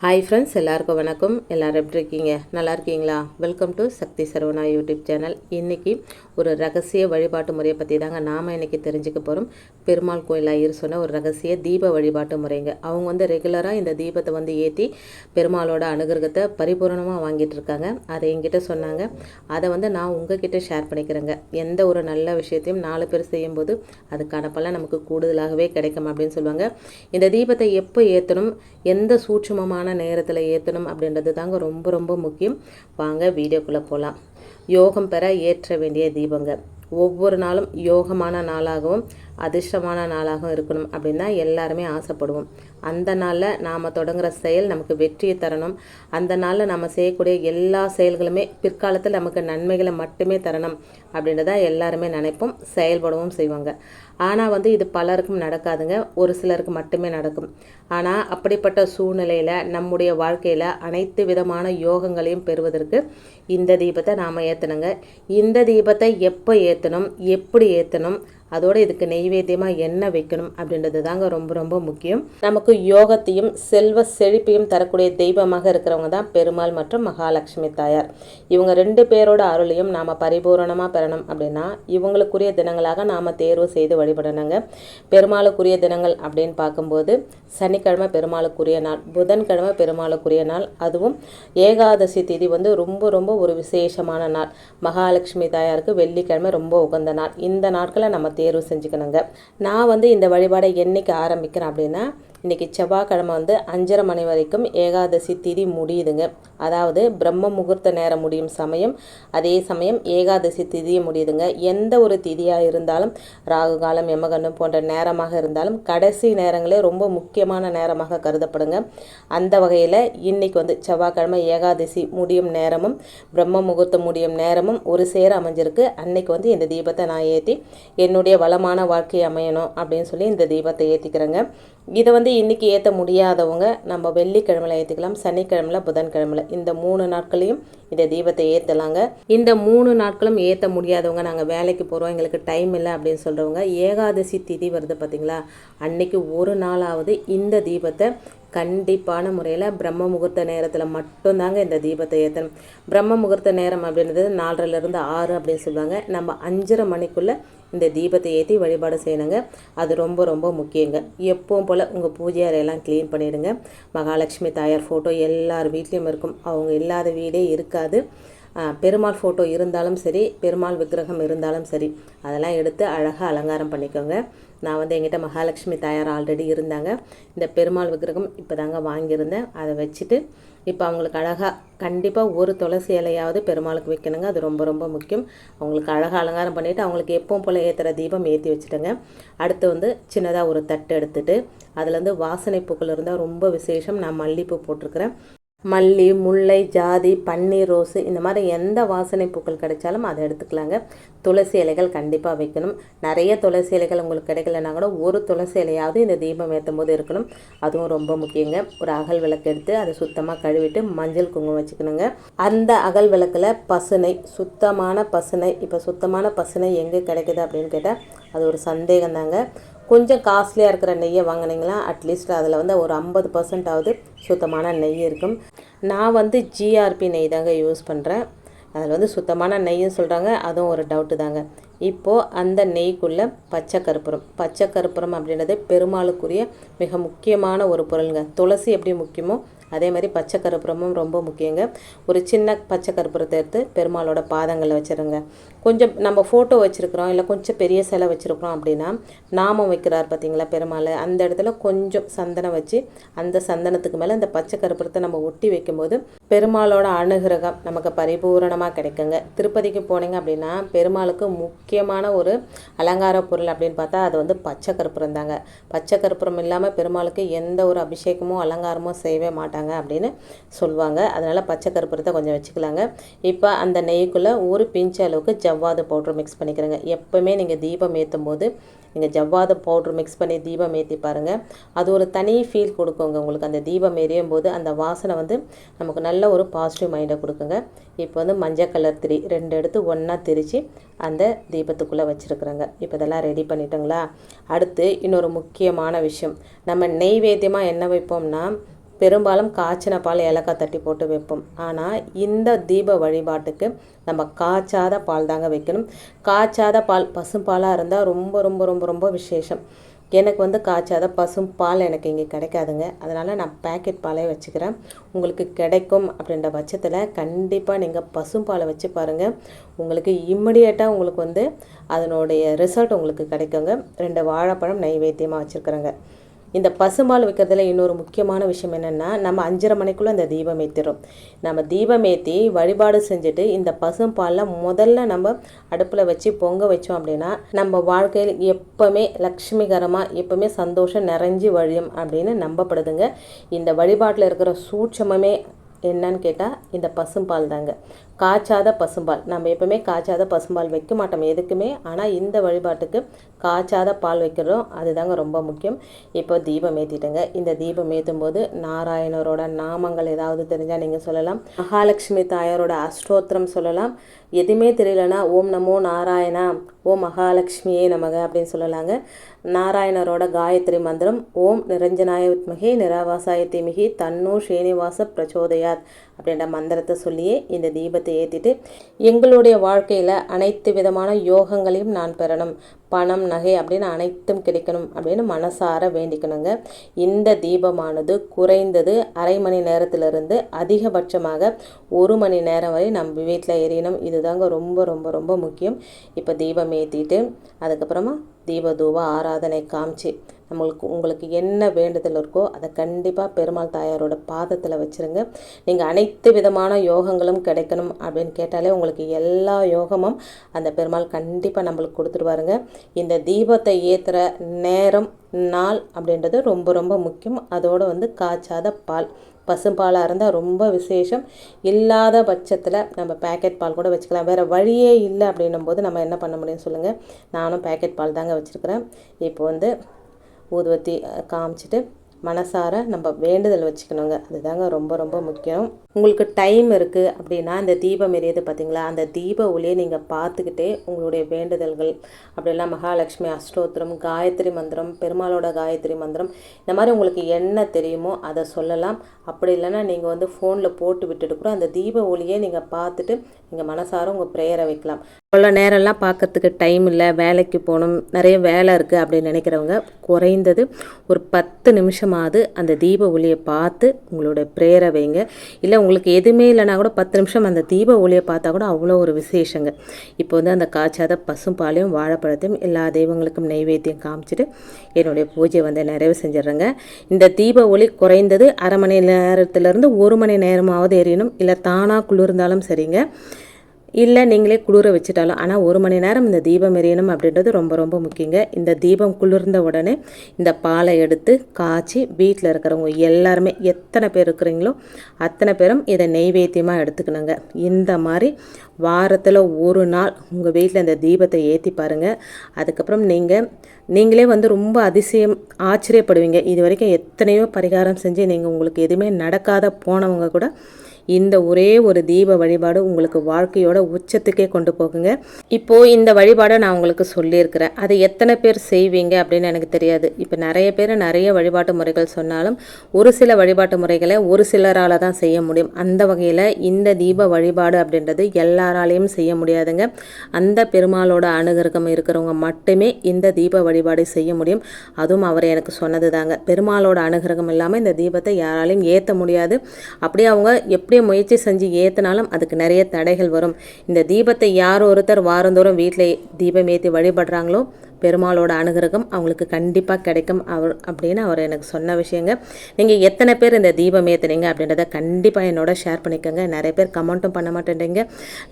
Hi friends, எல்லாருக்கும் வணக்கம். எல்லோரும் எப்படி இருக்கீங்க? நல்லா இருக்கீங்களா? Welcome to Sakthi Saravana YouTube channel. இன்றைக்கி ஒரு ரகசிய வழிபாட்டு முறையை பற்றி தாங்க நாம் இன்றைக்கி தெரிஞ்சுக்க போகிறோம். பெருமாள் கோயில் ஐயர் சொன்ன ஒரு ரகசிய தீப வழிபாட்டு முறைங்க. அவங்க ரெகுலராக இந்த தீபத்தை ஏற்றி பெருமாளோட அனுகிரகத்தை பரிபூரணமாக வாங்கிட்டு இருக்காங்க. அதை என்கிட்ட சொன்னாங்க. அதை நான் உங்ககிட்ட ஷேர் பண்ணிக்கிறேங்க. எந்த ஒரு நல்ல விஷயத்தையும் 4 பேர் செய்யும்போது அதுக்கான பலன் நமக்கு கூடுதலாகவே கிடைக்கும் அப்படின்னு சொல்லுவாங்க. இந்த தீபத்தை எப்போ ஏற்றணும், எந்த சூட்சுமமான நேரத்தில் ஏற்றணும் அப்படின்றது தாங்க ரொம்ப ரொம்ப முக்கியம். வாங்க வீடியோக்குள்ளே போகலாம். யோகம் பெற ஏற்ற வேண்டிய தீபங்க. ஒவ்வொரு நாளும் யோகமான நாளாகவும் அதிர்ஷ்டமான நாளாகவும் இருக்கணும் அப்படின்னா எல்லாருமே ஆசைப்படுவோம். அந்த நாளில் நாம் தொடங்குகிற செயல் நமக்கு வெற்றியை தரணும். அந்த நாளில் நம்ம செய்யக்கூடிய எல்லா செயல்களுமே பிற்காலத்தில் நமக்கு நன்மைகளை மட்டுமே தரணும் அப்படின்றத எல்லாருமே நினைப்போம், செயல்படவும் செய்வாங்க. ஆனால் இது பலருக்கும் நடக்காதுங்க, ஒரு சிலருக்கு மட்டுமே நடக்கும். ஆனால் அப்படிப்பட்ட சூழ்நிலையில் நம்முடைய வாழ்க்கையில் அனைத்து விதமான யோகங்களையும் பெறுவதற்கு இந்த தீபத்தை நாம் ஏற்றணுங்க. இந்த தீபத்தை எப்போ ஏற்றணும், எப்படி ஏற்றணும், அதோடு இதுக்கு நெய்வேத்தியமாக என்ன வைக்கணும் அப்படின்றது தாங்க ரொம்ப ரொம்ப முக்கியம். நமக்கு யோகத்தையும் செல்வ செழிப்பையும் தரக்கூடிய தெய்வமாக இருக்கிறவங்க தான் பெருமாள் மற்றும் மகாலட்சுமி தாயார். இவங்க 2 பேரோட அருளையும் நாம் பரிபூரணமாக பெறணும் அப்படின்னா இவங்களுக்குரிய தினங்களாக நாம் தேர்வு செய்து வழிபடணுங்க. பெருமாளுக்குரிய தினங்கள் அப்படின்னு பார்க்கும்போது சனிக்கிழமை பெருமாளுக்குரிய நாள், புதன்கிழமை பெருமாளுக்குரிய நாள், அதுவும் ஏகாதசி திதி ரொம்ப ரொம்ப ஒரு விசேஷமான நாள். மகாலட்சுமி தாயாருக்கு வெள்ளிக்கிழமை ரொம்ப உகந்த நாள். இந்த நாட்களை நம்ம தேர்வு செஞ்சுக்கணுங்க. நான் இந்த வழிபாடை என்னைக்கு ஆரம்பிக்கிறேன் அப்படின்னா, இன்றைக்கி செவ்வாய்க்கிழமை 5:30 மணி வரைக்கும் ஏகாதசி திதி முடியுதுங்க. அதாவது பிரம்ம முகூர்த்த நேரம் முடியும் சமயம், அதே சமயம் ஏகாதசி திதியை முடியுதுங்க. எந்த ஒரு திதியாக இருந்தாலும், ராகு காலம், யமகண்டம் போன்ற நேரமாக இருந்தாலும் கடைசி நேரங்களே ரொம்ப முக்கியமான நேரமாக கருதப்படுங்க. அந்த வகையில் இன்றைக்கி செவ்வாய்க்கிழமை ஏகாதசி முடியும் நேரமும் பிரம்ம முகூர்த்தம் முடியும் நேரமும் ஒரு சேர அமைஞ்சிருக்கு. அன்னைக்கு இந்த தீபத்தை நான் ஏற்றி என்னுடைய வளமான வாழ்க்கை அமையணும் அப்படின்னு சொல்லி இந்த தீபத்தை ஏற்றிக்கிறேங்க. இதை இன்றைக்கி ஏற்ற முடியாதவங்க நம்ம வெள்ளிக்கிழமையில் ஏற்றிக்கலாம், சனிக்கிழமையில், புதன்கிழமையில், இந்த 3 நாட்களையும் இந்த தீபத்தை ஏற்றலாங்க. இந்த 3 நாட்களும் ஏற்ற முடியாதவங்க, நாங்கள் வேலைக்கு போகிறோம், எங்களுக்கு டைம் இல்லை அப்படின்னு சொல்கிறவங்க, ஏகாதசி திதி வருது பார்த்திங்களா, அன்னைக்கு ஒரு நாளாவது இந்த தீபத்தை கண்டிப்பான முறையில் பிரம்ம முகூர்த்த நேரத்தில் மட்டும்தாங்க இந்த தீபத்தை ஏற்றணும். பிரம்ம முகூர்த்த நேரம் அப்படின்றது 4:30 to 6 அப்படின்னு சொல்லுவாங்க. நம்ம 5:30 மணிக்குள்ளே இந்த தீபத்தை ஏற்றி வழிபாடு செய்யணுங்க. அது ரொம்ப ரொம்ப முக்கியங்க. எப்பவும் போல் உங்கள் பூஜை அறையெல்லாம் க்ளீன் பண்ணிவிடுங்க. மகாலட்சுமி தாயார் ஃபோட்டோ எல்லார் வீட்லேயும் இருக்கும், அவங்க இல்லாத வீடே இருக்காது. பெருமாள் ஃபோட்டோ இருந்தாலும் சரி, பெருமாள் விக்கிரகம் இருந்தாலும் சரி, அதெல்லாம் எடுத்து அழகாக அலங்காரம் பண்ணிக்கோங்க. நான் எங்கிட்ட மகாலட்சுமி தாயார் ஆல்ரெடி இருந்தாங்க. இந்த பெருமாள் விக்கிரகம் இப்போ தாங்க வாங்கியிருந்தேன். அதை வச்சுட்டு இப்போ அவங்களுக்கு அழகாக கண்டிப்பாக ஒரு துளசி இலையாவது பெருமாளுக்கு வைக்கணுங்க. அது ரொம்ப ரொம்ப முக்கியம். அவங்களுக்கு அழகாக அலங்காரம் பண்ணிவிட்டு அவங்களுக்கு எப்பவும் போல் ஏற்றுற தீபம் ஏற்றி வச்சுட்டேங்க. அடுத்து சின்னதாக ஒரு தட்டு எடுத்துகிட்டு அதுலேருந்து வாசனை பூக்கள் இருந்தால் ரொம்ப விசேஷம். நான் மல்லிகைப்பூ போட்டிருக்கிறேன். மல்லி, முல்லை, ஜாதி, பன்னீர் ரோஸு, இந்த மாதிரி எந்த வாசனை பூக்கள் கிடைச்சாலும் அதை எடுத்துக்கலாங்க. துளசி இலைகள் கண்டிப்பாக வைக்கணும். நிறைய துளசி இலைகள் உங்களுக்கு கிடைக்கலன்னா கூட ஒரு துளசி இலையாவது இந்த தீபம் ஏற்றும் போது இருக்கணும். அதுவும் ரொம்ப முக்கியங்க. ஒரு அகல் விளக்கு எடுத்து அதை சுத்தமாக கழுவிட்டு மஞ்சள் குங்குமம் வச்சுக்கணுங்க. அந்த அகல் விளக்கில் பசுனை, சுத்தமான பசுனை, இப்போ சுத்தமான பசுனை எங்கே கிடைக்குது அப்படின்னு கேட்டால் அது ஒரு சந்தேகம் தாங்க. கொஞ்சம் காஸ்ட்லியாக இருக்கிற நெய்யை வாங்கினீங்களா அட்லீஸ்ட் அதில் ஒரு 50% சுத்தமான நெய் இருக்கும். நான் ஜிஆர்பி நெய் தாங்க யூஸ் பண்ணுறேன். அதில் சுத்தமான நெய்யும் சொல்கிறாங்க, அதுவும் ஒரு டவுட்டு தாங்க. இப்போது அந்த நெய்க்குள்ளே பச்சை கற்பூரம் அப்படின்றது பெருமாளுக்குரிய மிக முக்கியமான ஒரு பொருளுங்க. துளசி எப்படி முக்கியமோ அதே மாதிரி பச்சை கற்பூரமும் ரொம்ப முக்கியங்க. ஒரு சின்ன பச்சை கற்பூரத்தை எடுத்து பெருமாளோட பாதங்களில் வச்சுருங்க. கொஞ்சம் நம்ம ஃபோட்டோ வச்சுருக்குறோம், இல்லை கொஞ்சம் பெரிய சிலை வச்சுருக்குறோம் அப்படின்னா நாமம் வைக்கிறார் பார்த்திங்களா பெருமாள், அந்த இடத்துல கொஞ்சம் சந்தனம் வச்சு அந்த சந்தனத்துக்கு மேலே இந்த பச்சை கற்பூரத்தை நம்ம ஒட்டி வைக்கும்போது பெருமாளோட அனுகிரகம் நமக்கு பரிபூரணமாக கிடைக்குங்க. திருப்பதிக்கு போனீங்க அப்படின்னா பெருமாளுக்கு முக்கியமான ஒரு அலங்கார பொருள் அப்படின்னு பார்த்தா அது பச்சை கற்பூரம் தாங்க. பச்சை கற்பூரம் இல்லாமல் பெருமாளுக்கு எந்த ஒரு அபிஷேகமோ அலங்காரமோ செய்யவே மாட்டாங்க அப்படின்னு சொல்லுவாங்க. அதனால் பச்சை கற்பூரத்தை கொஞ்சம் வச்சுக்கலாங்க. இப்போ அந்த நெய்க்குள்ளே ஒரு பிஞ்சு அளவுக்கு ஜவ்வாது பவுட்ரு மிக்ஸ் பண்ணிக்கிறேங்க. எப்போவுமே நீங்கள் தீபம் ஏற்றும் போது நீங்கள் ஜவ்வாது பவுட்ரு மிக்ஸ் பண்ணி தீபம் ஏற்றி பாருங்கள். அது ஒரு தனி ஃபீல் கொடுக்குங்க உங்களுக்கு. அந்த தீபம் எரியும் போது அந்த வாசனை நமக்கு நல்ல ஒரு பாசிட்டிவ் மைண்டை கொடுக்குங்க. இப்போ மஞ்சள் கலர் திரி 2 எடுத்து ஒன்றா திரித்து அந்த தீபத்துக்குள்ளே வச்சுருக்குறேங்க. இப்போ இதெல்லாம் ரெடி பண்ணிட்டோங்களா? அடுத்து இன்னொரு முக்கியமான விஷயம், நம்ம நெய்வேத்தியமாக என்ன வைப்போம்னா பெரும்பாலும் காய்ச்சின பால் ஏலக்காய் தட்டி போட்டு வைப்போம். ஆனால் இந்த தீப வழிபாட்டுக்கு நம்ம காய்ச்சாத பால் தாங்க வைக்கணும். காய்ச்சாத பால் பசும்பாலாக இருந்தால் ரொம்ப ரொம்ப ரொம்ப ரொம்ப விசேஷம். எனக்கு காய்ச்சாத பசும்பால் எனக்கு இங்கே கிடைக்காதுங்க. அதனால் நான் பேக்கெட் பாலே வச்சுக்கிறேன். உங்களுக்கு கிடைக்கும் அப்படின்ற பட்சத்தில் கண்டிப்பாக நீங்கள் பசும்பாலை வச்சு பாருங்கள். உங்களுக்கு இம்மிடியேட்டாக உங்களுக்கு அதனுடைய ரிசல்ட் உங்களுக்கு கிடைக்குங்க. 2 வாழைப்பழம் நைவேத்தியமாக வச்சுருக்குறேங்க. இந்த பசும்பால் வைக்கிறதுல இன்னொரு முக்கியமான விஷயம் என்னென்னா, நம்ம 5:30 மணிக்குள்ளே இந்த தீபம் ஏற்றிடும். நம்ம தீபம் ஏற்றி வழிபாடு செஞ்சுட்டு இந்த பசும்பாலில் முதல்ல நம்ம அடுப்பில் வச்சு பொங்க வச்சோம் அப்படின்னா நம்ம வாழ்க்கையில் எப்போவுமே லக்ஷ்மிகரமாக எப்போவுமே சந்தோஷம் நிறைஞ்சி வழியும் அப்படின்னு நம்பப்படுதுங்க. இந்த வழிபாட்டில் இருக்கிற சூட்சமே என்னன்னு கேட்டால் இந்த பசும்பால் தாங்க. காய்ச்சாத பசும்பால் நம்ம எப்பவுமே காய்ச்சாத பசும்பால் வைக்க மாட்டோம் எதுக்குமே. ஆனால் இந்த வழிபாட்டுக்கு காய்ச்சாத பால் வைக்கிறோம், அதுதாங்க ரொம்ப முக்கியம். இப்போ தீபம் ஏற்றிட்டுங்க. இந்த தீபம் ஏற்றும் போது நாராயணரோட நாமங்கள் ஏதாவது தெரிஞ்சால் நீங்கள் சொல்லலாம். மகாலட்சுமி தாயாரோட அஷ்டோத்திரம் சொல்லலாம். எதுவுமே தெரியலனா ஓம் நமோ நாராயணா, ஓம் மகாலட்சுமியே நமக அப்படின்னு சொல்லலாங்க. நாராயணரோட காயத்ரி மந்திரம் ஓம் நிரஞ்சனாய வித்மகே நிராவாசாய தீமகி தன்னோ ஸ்ரீனிவாச பிரச்சோதயாத் அப்படின்ற மந்திரத்தை சொல்லியே இந்த தீபத்தை ஏற்றிட்டு எங்களுடைய வாழ்க்கையில் அனைத்து விதமான யோகங்களையும் நான் பெறணும், பணம் நகை அப்படின்னு அனைத்தும் கிடைக்கணும் அப்படின்னு மனசார வேண்டிக்கணுங்க. இந்த தீபமானது குறைந்தது அரை மணி நேரத்திலிருந்து அதிகபட்சமாக 1 மணி நேரம் வரை நம்ம வீட்டில் எரியணும். இதுதாங்க ரொம்ப ரொம்ப ரொம்ப முக்கியம். இப்போ தீபம் ஏற்றிட்டு அதுக்கப்புறமா தீபதூப ஆராதனை காமிச்சு உங்களுக்கு என்ன வேண்டுதல் இருக்கோ அதை கண்டிப்பாக பெருமாள் தாயாரோட பாதத்தில் வச்சுருங்க. நீங்கள் அனைத்து விதமான யோகங்களும் கிடைக்கணும் அப்படின்னு கேட்டாலே உங்களுக்கு எல்லா யோகமும் அந்த பெருமாள் கண்டிப்பாக நம்மளுக்கு கொடுத்துருவாருங்க. இந்த தீபத்தை ஏற்றுற நேரம் நாள் அப்படின்றது ரொம்ப ரொம்ப முக்கியம். அதோடு காய்ச்சாத பால் பசும்பாலாக இருந்தால் ரொம்ப விசேஷம். இல்லாத பட்சத்தில் நம்ம பேக்கெட் பால் கூட வச்சுக்கலாம். வேறு வழியே இல்லை அப்படின்னும் போது நம்ம என்ன பண்ண முடியும் சொல்லுங்கள். நானும் பேக்கெட் பால் தாங்க வச்சுருக்கிறேன். இப்போ ஊதுவத்தி காமிச்சிட்டு மனசார நம்ம வேண்டுதல் வச்சுக்கணுங்க. அதுதாங்க ரொம்ப ரொம்ப முக்கியம். உங்களுக்கு டைம் இருக்குது அப்படின்னா இந்த தீபம் எரியுது பார்த்தீங்களா, அந்த தீப ஒளியை நீங்கள் பார்த்துக்கிட்டே உங்களுடைய வேண்டுதல்கள் அப்படிலாம் மகாலட்சுமி அஷ்டோத்திரம், காயத்ரி மந்திரம், பெருமாளோட காயத்ரி மந்திரம், இந்த மாதிரி உங்களுக்கு என்ன தெரியுமோ அதை சொல்லலாம். அப்படி இல்லைன்னா நீங்கள் ஃபோனில் போட்டு விட்டுட்டு கூட அந்த தீப ஒளியை நீங்கள் பார்த்துட்டு நீங்கள் மனசார உங்கள் ப்ரேயரை வைக்கலாம். அவ்வளோ நேரம்லாம் பார்க்கறதுக்கு டைம் இல்லை, வேலைக்கு போகணும், நிறைய வேலை இருக்குது அப்படின்னு நினைக்கிறவங்க குறைந்தது ஒரு 10 நிமிஷமாவது அந்த தீப ஒளியை பார்த்து உங்களுடைய ப்ரேயரை வைங்க. இல்லை உங்களுக்கு எதுவுமே இல்லைனா கூட 10 நிமிஷம் அந்த தீப ஒளியை பார்த்தா கூட அவ்வளோ ஒரு விசேஷங்க. இப்போ அந்த காய்ச்சாத பசும்பாலையும் வாழைப்பழத்தையும் எல்லா தெய்வங்களுக்கும் நைவேத்தியம் காமிச்சிட்டு என்னுடைய பூஜையை நிறைவு செஞ்சிடுறேங்க. இந்த தீப ஒளி குறைந்தது அரை மணி நேரத்துலேருந்து 1 மணி நேரமாவது எரியணும். இல்லை தானாக குளிர்ந்தாலும் சரிங்க, இல்லை நீங்களே குளிர வச்சுட்டாலும். ஆனால் 1 மணி நேரம் இந்த தீபம் எரியணும் அப்படின்றது ரொம்ப ரொம்ப முக்கியங்க. இந்த தீபம் குளிர்ந்த உடனே இந்த பாலை எடுத்து காய்ச்சி வீட்டில் இருக்கிறவங்க எல்லாருமே எத்தனை பேர் இருக்கிறீங்களோ அத்தனை பேரும் இதை நெய்வேத்தியமாக எடுத்துக்கணுங்க. இந்த மாதிரி வாரத்தில் 1 நாள் உங்கள் வீட்டில் இந்த தீபத்தை ஏற்றி பாருங்கள். அதுக்கப்புறம் நீங்களே ரொம்ப ஆச்சரியப்படுவீங்க. இது வரைக்கும் எத்தனையோ பரிகாரம் செஞ்சு நீங்கள் உங்களுக்கு எதுவுமே நடக்காத போனவங்க கூட இந்த ஒரே ஒரு தீப வழிபாடு உங்களுக்கு வாழ்க்கையோட உச்சத்துக்கே கொண்டு போகுங்க. இப்போது இந்த வழிபாடை நான் உங்களுக்கு சொல்லியிருக்கிறேன். அதை எத்தனை பேர் செய்வீங்க அப்படின்னு எனக்கு தெரியாது. இப்போ நிறைய பேர் நிறைய வழிபாட்டு முறைகள் சொன்னாலும் ஒரு சில வழிபாட்டு முறைகளை ஒரு சிலரால் தான் செய்ய முடியும். அந்த வகையில் இந்த தீப வழிபாடு அப்படின்றது எல்லாராலையும் செய்ய முடியாதுங்க. அந்த பெருமாளோட அனுகிரகம் இருக்கிறவங்க மட்டுமே இந்த தீப வழிபாடு செய்ய முடியும். அதுவும் அவர் எனக்கு சொன்னது தாங்க. பெருமாளோட அனுகிரகம் இல்லாமல் இந்த தீபத்தை யாராலையும் ஏற்ற முடியாது. அப்படியே அவங்க எப்படியே முயற்சி செஞ்சு ஏற்றினாலும் அதுக்கு நிறைய தடைகள் வரும். இந்த தீபத்தை யார் ஒருத்தர் வாரந்தோறும் வீட்டில் தீபம் ஏற்றி வழிபடுறாங்களோ பெருமாளோட அனுகிரகம் அவங்களுக்கு கண்டிப்பாக கிடைக்கும் அப்படின்னு அவர் எனக்கு சொன்ன விஷயங்க. நீங்கள் எத்தனை பேர் இந்த தீபம் ஏற்றுனீங்க அப்படின்றத கண்டிப்பாக என்னோட ஷேர் பண்ணிக்கோங்க. நிறைய பேர் கமெண்ட்டும் பண்ண மாட்டேன்றீங்க,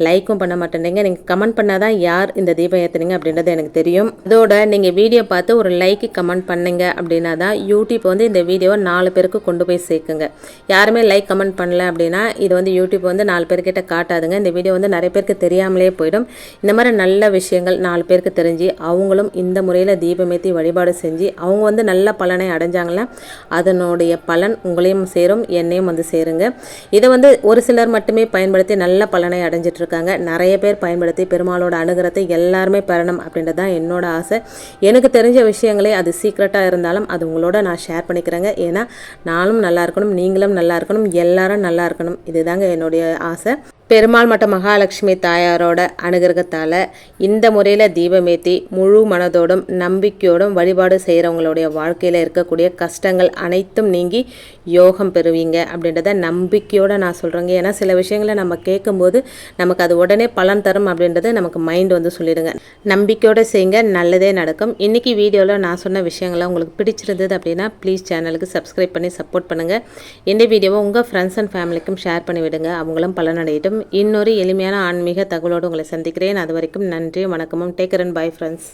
லைக்கும் பண்ண மாட்டேன்றீங்க. நீங்கள் கமெண்ட் பண்ணால் தான் யார் இந்த தீபம் ஏற்றுனீங்க அப்படின்றது எனக்கு தெரியும். அதோட நீங்கள் வீடியோ பார்த்து ஒரு லைக்கு கமெண்ட் பண்ணீங்க அப்படின்னா தான் யூடியூப் இந்த வீடியோவை 4 பேருக்கு கொண்டு போய் சேர்க்குங்க. யாருமே லைக் கமெண்ட் பண்ணல அப்படின்னா இது யூடியூப் 4 பேர்கிட்ட காட்டாதுங்க. இந்த வீடியோ நிறைய பேருக்கு தெரியாமலே போயிடும். இந்த மாதிரி நல்ல விஷயங்கள் 4 பேருக்கு தெரிஞ்சு அவங்களும் இந்த முறையில் தீபமேற்றி வழிபாடு செஞ்சு அவங்க வந்து நல்ல பலனை அடைஞ்சாங்களா, அதனுடைய பலன் உங்களையும் சேரும், என்னையும் வந்து சேருங்க. இதை வந்து ஒரு சிலர் மட்டுமே பயன்படுத்தி நல்ல பலனை அடைஞ்சிட்டு இருக்காங்க. நிறைய பேர் பயன்படுத்தி பெருமாளோட அனுகிரகத்தை எல்லாருமே பெறணும் அப்படின்றது தான் என்னோட ஆசை. எனக்கு தெரிஞ்ச விஷயங்களே அது சீக்ரெட்டாக இருந்தாலும் அது உங்களோட நான் ஷேர் பண்ணிக்கிறேங்க. ஏன்னா நானும் நல்லா இருக்கணும், நீங்களும் நல்லா இருக்கணும், எல்லாரும் நல்லா இருக்கணும். இதுதாங்க என்னுடைய ஆசை. பெருமாள் மற்றும் மகாலட்சுமி தாயாரோட அனுகிரகத்தால் இந்த முறையில் தீபமேற்றி முழு மனதோடும் நம்பிக்கையோடும் வழிபாடு செய்கிறவங்களுடைய வாழ்க்கையில் இருக்கக்கூடிய கஷ்டங்கள் அனைத்தும் நீங்கி யோகம் பெறுவீங்க அப்படின்றத நம்பிக்கையோடு நான் சொல்கிறேங்க. ஏன்னா சில விஷயங்களை நம்ம கேட்கும்போது நமக்கு அது உடனே பலன் தரும் அப்படின்றது நமக்கு மைண்ட் வந்து சொல்லிடுங்க. நம்பிக்கையோடு செய்யுங்க, நல்லதே நடக்கும். இன்றைக்கி வீடியோவில் நான் சொன்ன விஷயங்கள்லாம் உங்களுக்கு பிடிச்சிருந்தது அப்படின்னா ப்ளீஸ் சேனலுக்கு சப்ஸ்கிரைப் பண்ணி சப்போர்ட் பண்ணுங்கள். இந்த வீடியோவை உங்கள் ஃப்ரெண்ட்ஸ் அண்ட் ஃபேமிலிக்கும் ஷேர் பண்ணி விடுங்க, அவங்களும் பலனடையட்டும். இன்னொரு எளிமையான ஆன்மீக தகவலோடு உங்களை சந்திக்கிறேன். அது வரைக்கும் நன்றி, வணக்கமும். Take care and bye friends.